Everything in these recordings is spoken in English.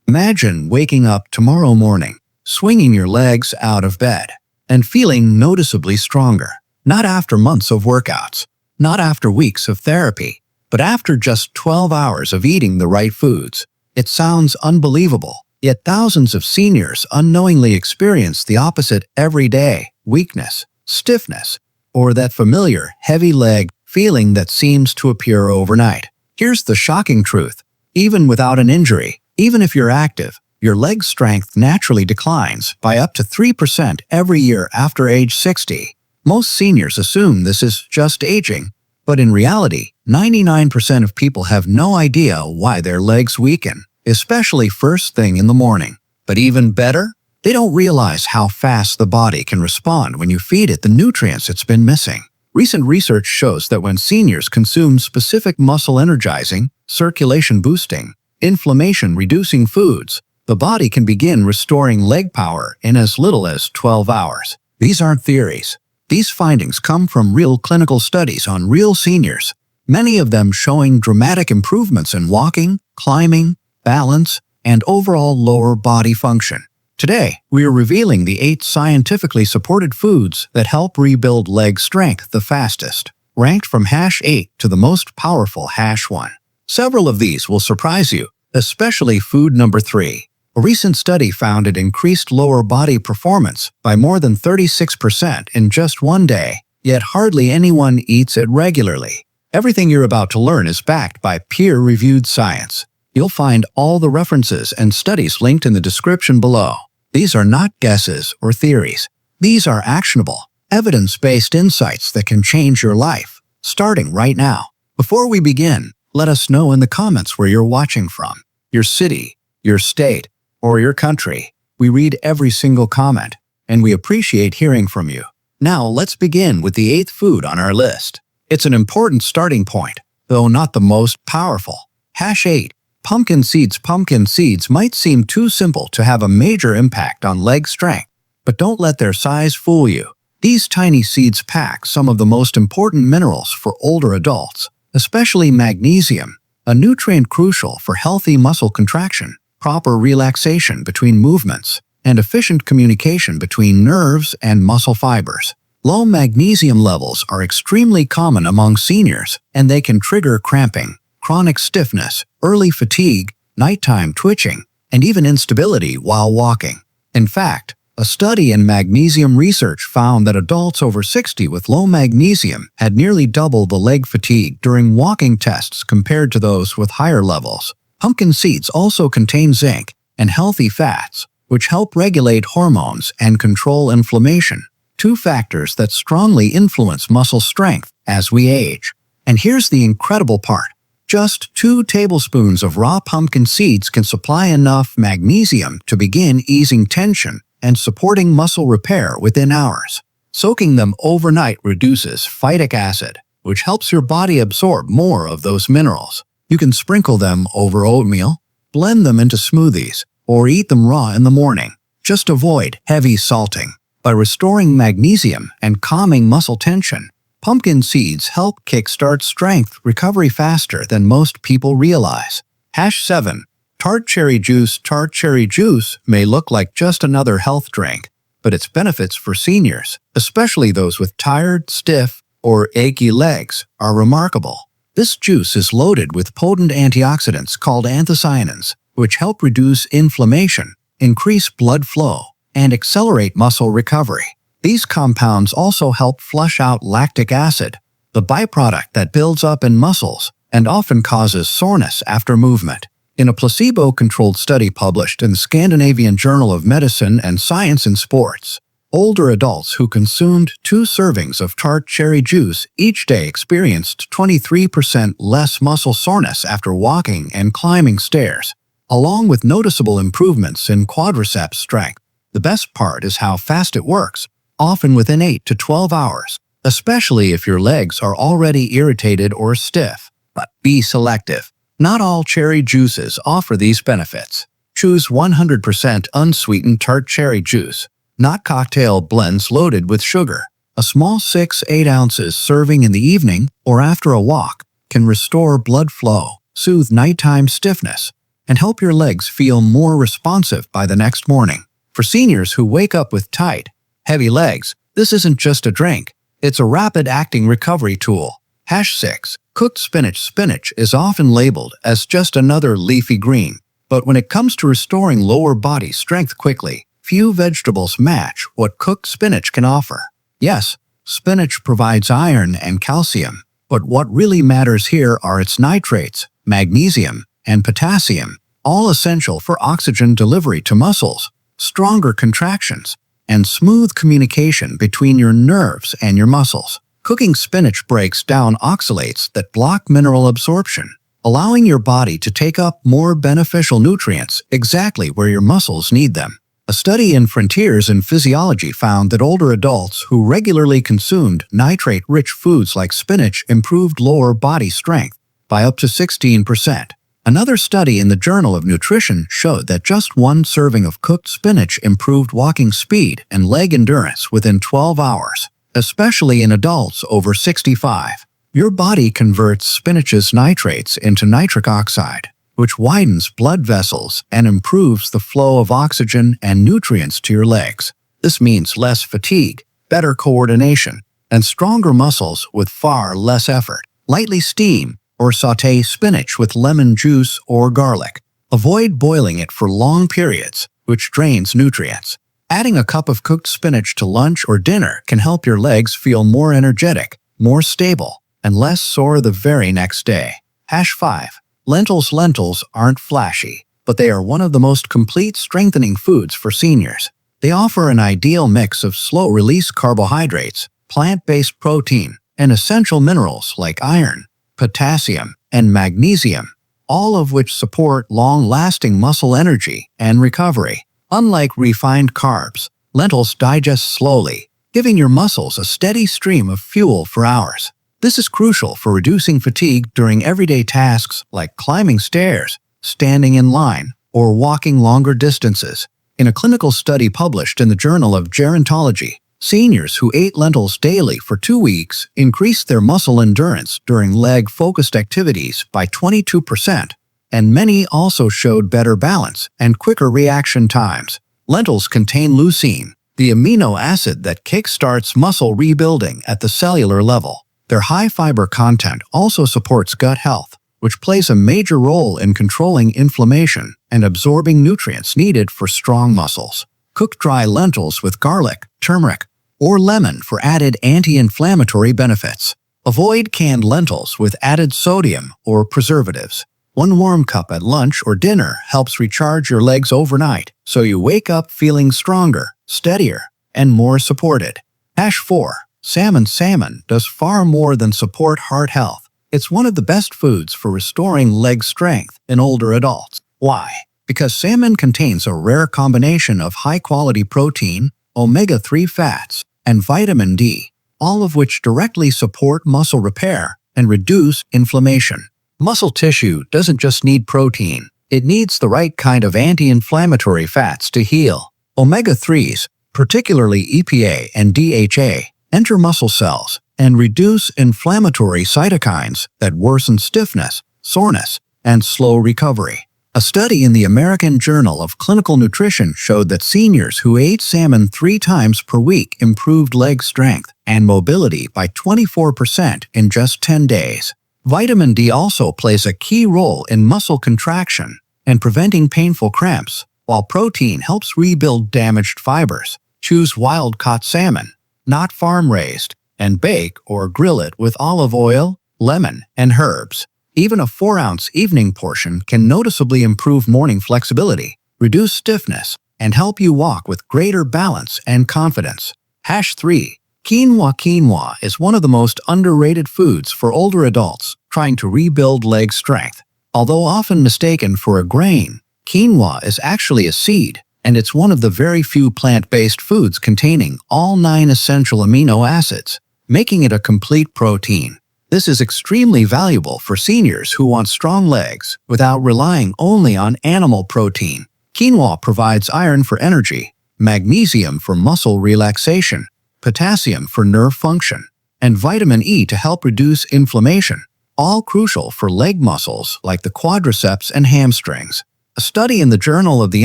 Imagine waking up tomorrow morning, swinging your legs out of bed, and feeling noticeably stronger. Not after months of workouts, not after weeks of therapy, but after just 12 hours of eating the right foods. It sounds unbelievable, yet thousands of seniors unknowingly experience the opposite every day: weakness, stiffness, or that familiar heavy leg feeling that seems to appear overnight. Here's the shocking truth. Even without an injury, even if you're active, your leg strength naturally declines by up to 3% every year after age 60. Most seniors assume this is just aging, but in reality, 99% of people have no idea why their legs weaken, especially first thing in the morning. But even better, they don't realize how fast the body can respond when you feed it the nutrients it's been missing. Recent research shows that when seniors consume specific muscle-energizing, circulation-boosting, inflammation-reducing foods, the body can begin restoring leg power in as little as 12 hours. These aren't theories. These findings come from real clinical studies on real seniors, many of them showing dramatic improvements in walking, climbing, balance, and overall lower body function. Today, we are revealing the 8 scientifically supported foods that help rebuild leg strength the fastest, ranked from #8 to the most powerful #1. Several of these will surprise you, especially food number 3. A recent study found it increased lower body performance by more than 36% in just one day, yet hardly anyone eats it regularly. Everything you're about to learn is backed by peer-reviewed science. You'll find all the references and studies linked in the description below. These are not guesses or theories. These are actionable, evidence-based insights that can change your life, starting right now. Before we begin, let us know in the comments where you're watching from, your city, your state, or your country. We read every single comment, and we appreciate hearing from you. Now let's begin with the 8th food on our list. It's an important starting point, though not the most powerful. #8. Pumpkin seeds. Pumpkin seeds might seem too simple to have a major impact on leg strength, but don't let their size fool you. These tiny seeds pack some of the most important minerals for older adults, especially magnesium, a nutrient crucial for healthy muscle contraction, proper relaxation between movements, and efficient communication between nerves and muscle fibers. Low magnesium levels are extremely common among seniors, and they can trigger cramping, chronic stiffness, early fatigue, nighttime twitching, and even instability while walking. In fact, a study in magnesium research found that adults over 60 with low magnesium had nearly double the leg fatigue during walking tests compared to those with higher levels. Pumpkin seeds also contain zinc and healthy fats, which help regulate hormones and control inflammation, 2 factors that strongly influence muscle strength as we age. And here's the incredible part. Just 2 tablespoons of raw pumpkin seeds can supply enough magnesium to begin easing tension and supporting muscle repair within hours. Soaking them overnight reduces phytic acid, which helps your body absorb more of those minerals. You can sprinkle them over oatmeal, blend them into smoothies, or eat them raw in the morning. Just avoid heavy salting. By restoring magnesium and calming muscle tension, pumpkin seeds help kickstart strength recovery faster than most people realize. #7. Tart cherry juice. Tart cherry juice may look like just another health drink, but its benefits for seniors, especially those with tired, stiff, or achy legs, are remarkable. This juice is loaded with potent antioxidants called anthocyanins, which help reduce inflammation, increase blood flow, and accelerate muscle recovery. These compounds also help flush out lactic acid, the byproduct that builds up in muscles and often causes soreness after movement. In a placebo-controlled study published in the Scandinavian Journal of Medicine and Science in Sports, older adults who consumed 2 servings of tart cherry juice each day experienced 23% less muscle soreness after walking and climbing stairs, along with noticeable improvements in quadriceps strength. The best part is how fast it works, often within 8 to 12 hours, especially if your legs are already irritated or stiff. But be selective. Not all cherry juices offer these benefits. Choose 100% unsweetened tart cherry juice, not cocktail blends loaded with sugar. A small 6-8 ounces serving in the evening or after a walk can restore blood flow, soothe nighttime stiffness, and help your legs feel more responsive by the next morning. For seniors who wake up with tight, heavy legs, this isn't just a drink. It's a rapid-acting recovery tool. #6. Cooked spinach. Spinach is often labeled as just another leafy green. But when it comes to restoring lower body strength quickly, few vegetables match what cooked spinach can offer. Yes, spinach provides iron and calcium, but what really matters here are its nitrates, magnesium, and potassium, all essential for oxygen delivery to muscles, stronger contractions, and smooth communication between your nerves and your muscles. Cooking spinach breaks down oxalates that block mineral absorption, allowing your body to take up more beneficial nutrients exactly where your muscles need them. A study in Frontiers in Physiology found that older adults who regularly consumed nitrate-rich foods like spinach improved lower body strength by up to 16%. Another study in the Journal of Nutrition showed that just one serving of cooked spinach improved walking speed and leg endurance within 12 hours, especially in adults over 65. Your body converts spinach's nitrates into nitric oxide, which widens blood vessels and improves the flow of oxygen and nutrients to your legs. This means less fatigue, better coordination, and stronger muscles with far less effort. Lightly steam or sauté spinach with lemon juice or garlic. Avoid boiling it for long periods, which drains nutrients. Adding a cup of cooked spinach to lunch or dinner can help your legs feel more energetic, more stable, and less sore the very next day. #5. Lentils. Lentils aren't flashy, but they are one of the most complete strengthening foods for seniors. They offer an ideal mix of slow-release carbohydrates, plant-based protein, and essential minerals like iron, potassium, and magnesium, all of which support long-lasting muscle energy and recovery. Unlike refined carbs, lentils digest slowly, giving your muscles a steady stream of fuel for hours. This is crucial for reducing fatigue during everyday tasks like climbing stairs, standing in line, or walking longer distances. In a clinical study published in the Journal of Gerontology, seniors who ate lentils daily for 2 weeks increased their muscle endurance during leg-focused activities by 22%, and many also showed better balance and quicker reaction times. Lentils contain leucine, the amino acid that kickstarts muscle rebuilding at the cellular level. Their high fiber content also supports gut health, which plays a major role in controlling inflammation and absorbing nutrients needed for strong muscles. Cook dry lentils with garlic, turmeric, or lemon for added anti-inflammatory benefits. Avoid canned lentils with added sodium or preservatives. One warm cup at lunch or dinner helps recharge your legs overnight, so you wake up feeling stronger, steadier, and more supported. #4. Salmon. Salmon does far more than support heart health. It's one of the best foods for restoring leg strength in older adults. Why? Because salmon contains a rare combination of high-quality protein, omega-3 fats, and vitamin D, all of which directly support muscle repair and reduce inflammation. Muscle tissue doesn't just need protein, it needs the right kind of anti-inflammatory fats to heal. Omega-3s, particularly EPA and DHA, enter muscle cells and reduce inflammatory cytokines that worsen stiffness, soreness, and slow recovery. A study in the American Journal of Clinical Nutrition showed that seniors who ate salmon 3 times per week improved leg strength and mobility by 24% in just 10 days. Vitamin D also plays a key role in muscle contraction and preventing painful cramps, while protein helps rebuild damaged fibers. Choose wild-caught salmon, not farm-raised, and bake or grill it with olive oil, lemon, and herbs. Even a 4-ounce evening portion can noticeably improve morning flexibility, reduce stiffness, and help you walk with greater balance and confidence. #3. Quinoa. Quinoa is one of the most underrated foods for older adults trying to rebuild leg strength. Although often mistaken for a grain, quinoa is actually a seed, and it's one of the very few plant-based foods containing all 9 essential amino acids, making it a complete protein. This is extremely valuable for seniors who want strong legs without relying only on animal protein. Quinoa provides iron for energy, magnesium for muscle relaxation, potassium for nerve function, and vitamin E to help reduce inflammation, all crucial for leg muscles like the quadriceps and hamstrings. A study in the Journal of the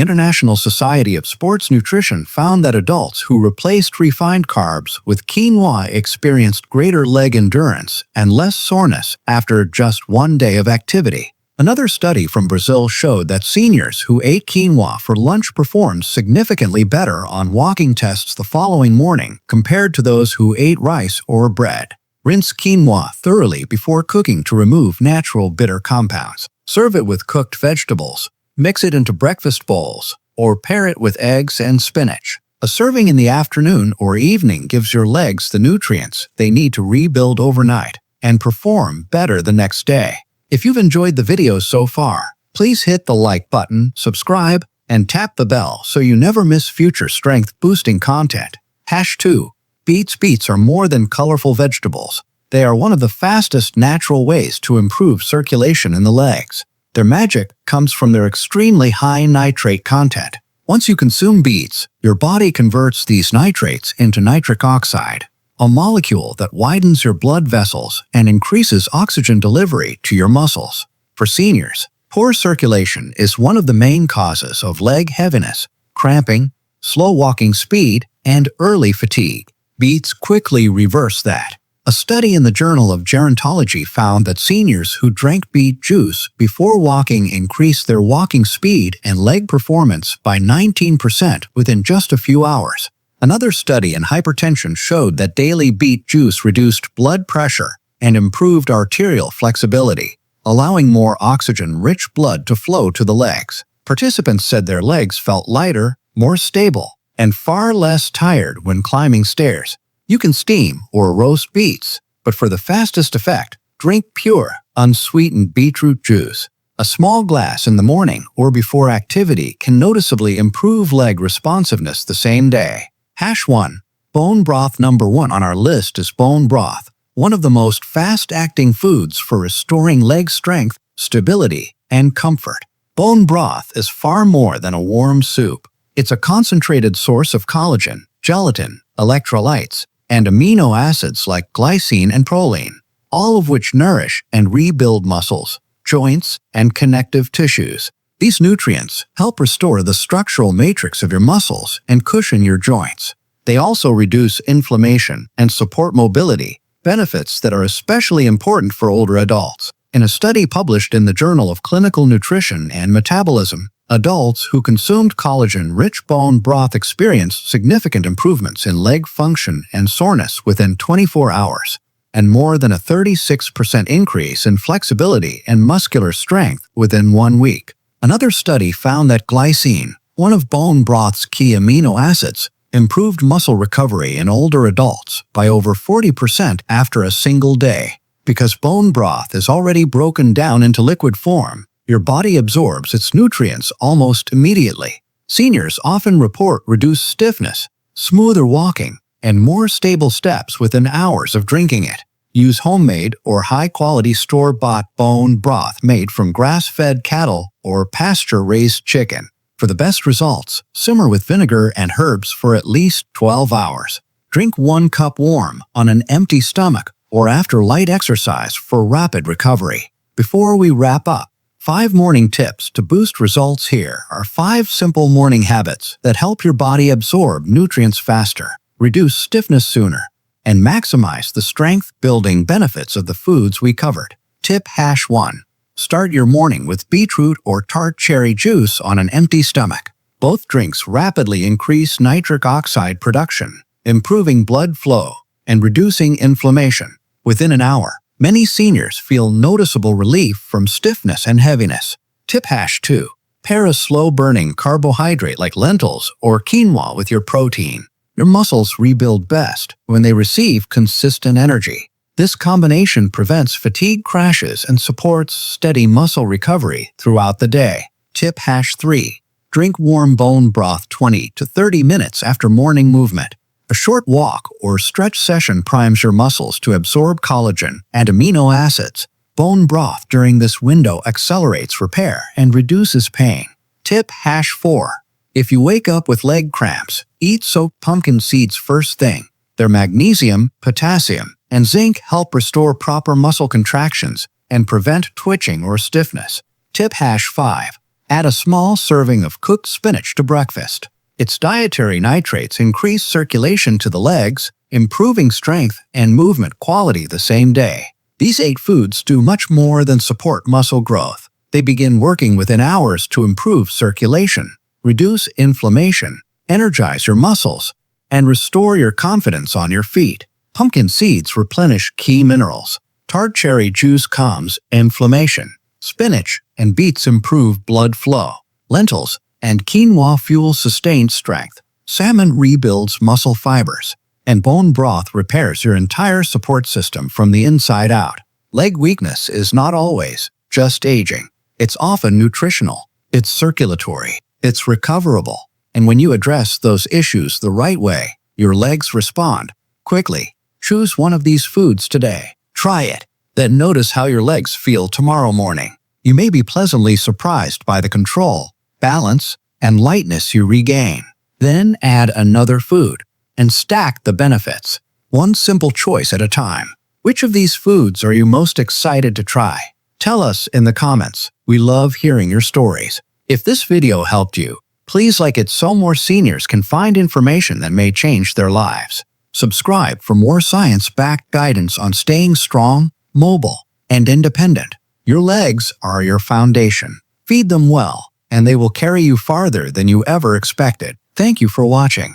International Society of Sports Nutrition found that adults who replaced refined carbs with quinoa experienced greater leg endurance and less soreness after just one day of activity. Another study from Brazil showed that seniors who ate quinoa for lunch performed significantly better on walking tests the following morning compared to those who ate rice or bread. Rinse quinoa thoroughly before cooking to remove natural bitter compounds. Serve it with cooked vegetables. Mix it into breakfast bowls, or pair it with eggs and spinach. A serving in the afternoon or evening gives your legs the nutrients they need to rebuild overnight and perform better the next day. If you've enjoyed the video so far, please hit the like button, subscribe, and tap the bell so you never miss future strength-boosting content. #2. Beets are more than colorful vegetables. They are one of the fastest natural ways to improve circulation in the legs. Their magic comes from their extremely high nitrate content. Once you consume beets, your body converts these nitrates into nitric oxide, a molecule that widens your blood vessels and increases oxygen delivery to your muscles. For seniors, poor circulation is one of the main causes of leg heaviness, cramping, slow walking speed, and early fatigue. Beets quickly reverse that. A study in the Journal of Gerontology found that seniors who drank beet juice before walking increased their walking speed and leg performance by 19% within just a few hours. Another study in hypertension showed that daily beet juice reduced blood pressure and improved arterial flexibility, allowing more oxygen-rich blood to flow to the legs. Participants said their legs felt lighter, more stable, and far less tired when climbing stairs. You can steam or roast beets, but for the fastest effect, drink pure, unsweetened beetroot juice. A small glass in the morning or before activity can noticeably improve leg responsiveness the same day. #1. Bone broth. Number 1 on our list is bone broth, one of the most fast-acting foods for restoring leg strength, stability, and comfort. Bone broth is far more than a warm soup. It's a concentrated source of collagen, gelatin, electrolytes, and amino acids like glycine and proline, all of which nourish and rebuild muscles, joints, and connective tissues. These nutrients help restore the structural matrix of your muscles and cushion your joints. They also reduce inflammation and support mobility, benefits that are especially important for older adults. In a study published in the Journal of Clinical Nutrition and Metabolism, adults who consumed collagen-rich bone broth experienced significant improvements in leg function and soreness within 24 hours, and more than a 36% increase in flexibility and muscular strength within 1 week. Another study found that glycine, one of bone broth's key amino acids, improved muscle recovery in older adults by over 40% after a single day. Because bone broth is already broken down into liquid form, your body absorbs its nutrients almost immediately. Seniors often report reduced stiffness, smoother walking, and more stable steps within hours of drinking it. Use homemade or high-quality store-bought bone broth made from grass-fed cattle or pasture-raised chicken. For the best results, simmer with vinegar and herbs for at least 12 hours. Drink 1 cup warm on an empty stomach or after light exercise for rapid recovery. Before we wrap up, 5 morning tips to boost results. Here are 5 simple morning habits that help your body absorb nutrients faster, reduce stiffness sooner, and maximize the strength-building benefits of the foods we covered. Tip #1. Start your morning with beetroot or tart cherry juice on an empty stomach. Both drinks rapidly increase nitric oxide production, improving blood flow and reducing inflammation. Within an hour, many seniors feel noticeable relief from stiffness and heaviness. Tip #2. Pair a slow-burning carbohydrate like lentils or quinoa with your protein. Your muscles rebuild best when they receive consistent energy. This combination prevents fatigue crashes and supports steady muscle recovery throughout the day. Tip #3. Drink warm bone broth 20 to 30 minutes after morning movement. A short walk or stretch session primes your muscles to absorb collagen and amino acids. Bone broth during this window accelerates repair and reduces pain. Tip #4. If you wake up with leg cramps, eat soaked pumpkin seeds first thing. Their magnesium, potassium, and zinc help restore proper muscle contractions and prevent twitching or stiffness. Tip #5. Add a small serving of cooked spinach to breakfast. Its dietary nitrates increase circulation to the legs, improving strength and movement quality the same day. These 8 foods do much more than support muscle growth. They begin working within hours to improve circulation, reduce inflammation, energize your muscles, and restore your confidence on your feet. Pumpkin seeds replenish key minerals. Tart cherry juice calms inflammation. Spinach and beets improve blood flow. Lentils and quinoa fuel sustained strength. Salmon rebuilds muscle fibers. And bone broth repairs your entire support system from the inside out. Leg weakness is not always just aging. It's often nutritional. It's circulatory. It's recoverable. And when you address those issues the right way, your legs respond quickly. Choose one of these foods today. Try it. Then notice how your legs feel tomorrow morning. You may be pleasantly surprised by the control, balance, and lightness you regain. Then add another food and stack the benefits, one simple choice at a time. Which of these foods are you most excited to try? Tell us in the comments. We love hearing your stories. If this video helped you, please like it so more seniors can find information that may change their lives. Subscribe for more science-backed guidance on staying strong, mobile, and independent. Your legs are your foundation. Feed them well, and they will carry you farther than you ever expected. Thank you for watching.